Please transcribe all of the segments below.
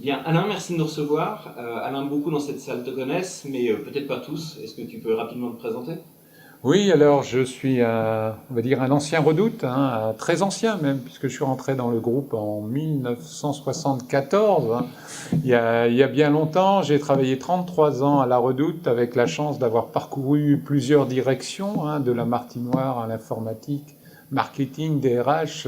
Bien, Alain, merci de nous recevoir. Alain, beaucoup dans cette salle te connaissent, mais peut-être pas tous. Est-ce que tu peux rapidement te présenter? Oui, alors je suis on va dire un ancien redoute, hein, un très ancien même, puisque je suis rentré dans le groupe en 1974. Hein. Il y a bien longtemps, j'ai travaillé 33 ans à la Redoute avec la chance d'avoir parcouru plusieurs directions, hein, de la Martinoire à l'informatique, marketing, DRH.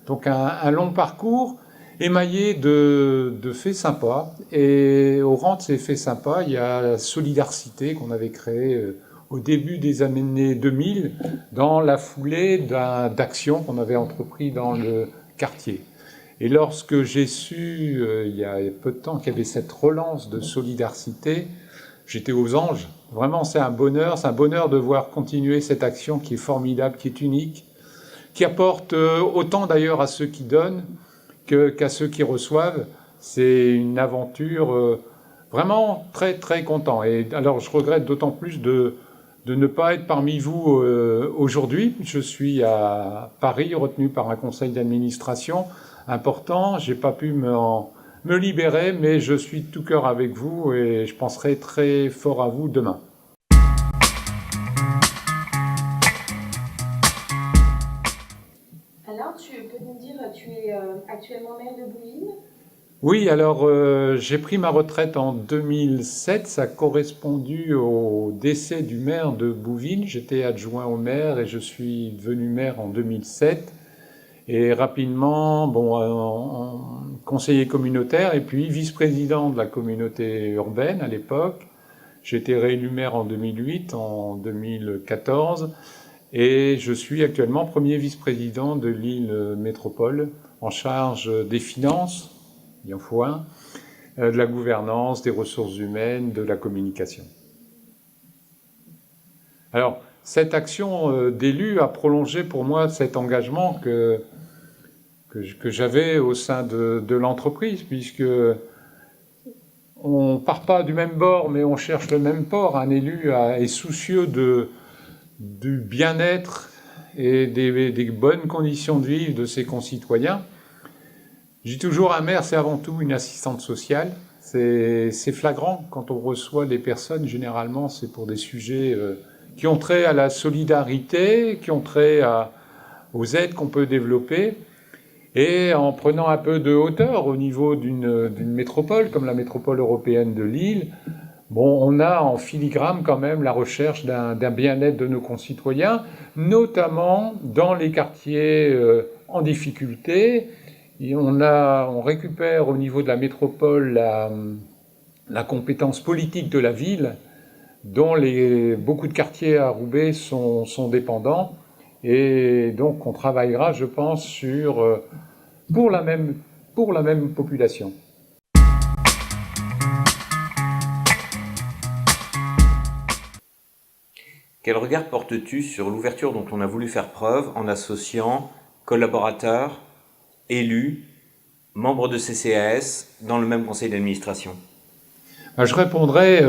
Donc un long parcours émaillé de faits sympas. Et au rang de ces faits sympas, il y a la Solidarité qu'on avait créée au début des années 2000, dans la foulée d'actions qu'on avait entrepris dans le quartier. Et lorsque j'ai su, il y a peu de temps, qu'il y avait cette relance de Solidarité, j'étais aux anges. Vraiment, c'est un bonheur de voir continuer cette action qui est formidable, qui est unique, qui apporte autant d'ailleurs à ceux qui donnent qu'à ceux qui reçoivent. C'est une aventure vraiment très très content. Et alors, je regrette d'autant plus de ne pas être parmi vous aujourd'hui. Je suis à Paris, retenu par un conseil d'administration important. J'ai pas pu me libérer, mais je suis de tout cœur avec vous et je penserai très fort à vous demain. Alors, tu peux nous dire, tu es actuellement maire de Bouvines? Oui, alors j'ai pris ma retraite en 2007, ça a correspondu au décès du maire de Bouvines. J'étais adjoint au maire et je suis devenu maire en 2007. Et rapidement, conseiller communautaire et puis vice-président de la communauté urbaine à l'époque. J'ai été réélu maire en 2008, en 2014 et je suis actuellement premier vice-président de Lille Métropole en charge des finances, il en faut un, de la gouvernance, des ressources humaines, de la communication. Alors, cette action d'élu a prolongé pour moi cet engagement que j'avais au sein de l'entreprise, puisque on part pas du même bord, mais on cherche le même port. Un élu est soucieux du bien-être et des bonnes conditions de vie de ses concitoyens. Je dis toujours, un maire, c'est avant tout une assistante sociale. C'est flagrant quand on reçoit les personnes. Généralement, c'est pour des sujets qui ont trait à la solidarité, qui ont trait aux aides qu'on peut développer. Et en prenant un peu de hauteur au niveau d'une métropole, comme la métropole européenne de Lille, on a en filigrane quand même la recherche d'un bien-être de nos concitoyens, notamment dans les quartiers en difficulté. Et on récupère au niveau de la métropole la compétence politique de la ville, dont beaucoup de quartiers à Roubaix sont dépendants. Et donc on travaillera, je pense, pour la même population. Quel regard portes-tu sur l'ouverture dont on a voulu faire preuve en associant collaborateurs, élus, membres de CCAS dans le même conseil d'administration? Je répondrai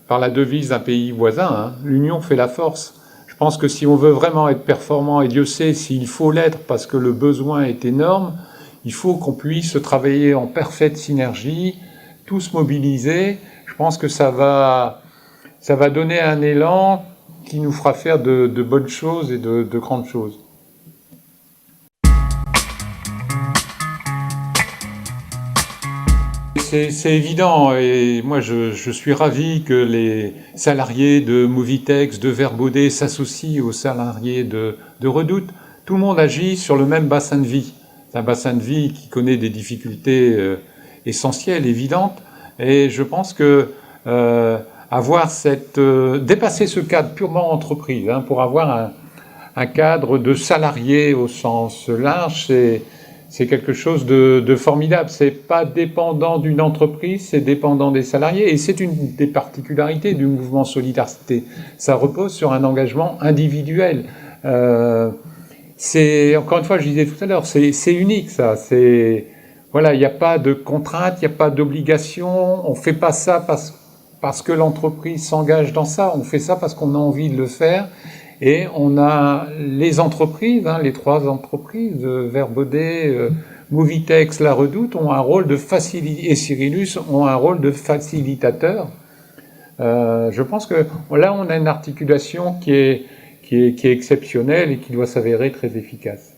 par la devise d'un pays voisin, hein, l'union fait la force. Je pense que si on veut vraiment être performant, et Dieu sait s'il faut l'être parce que le besoin est énorme, il faut qu'on puisse travailler en parfaite synergie, tous mobiliser. Je pense que ça va donner un élan qui nous fera faire de bonnes choses et de grandes choses. C'est évident et moi je suis ravi que les salariés de Movitex, de Verbaudet s'associent aux salariés de Redoute. Tout le monde agit sur le même bassin de vie. C'est un bassin de vie qui connaît des difficultés essentielles, évidentes. Et je pense que dépasser ce cadre purement entreprise, hein, pour avoir un cadre de salariés au sens large, c'est quelque chose de formidable. C'est pas dépendant d'une entreprise, c'est dépendant des salariés. Et c'est une des particularités du mouvement Solidarité. Ça repose sur un engagement individuel. Encore une fois, je disais tout à l'heure, c'est unique ça. Voilà, il n'y a pas de contrainte, il n'y a pas d'obligation. On fait pas ça parce que l'entreprise s'engage dans ça. On fait ça parce qu'on a envie de le faire. Et on a les entreprises, hein, les 3 entreprises, Verbaudet, Movitex, La Redoute ont un rôle de et Cyrillus ont un rôle de facilitateur. Je pense que là, on a une articulation qui est exceptionnelle et qui doit s'avérer très efficace.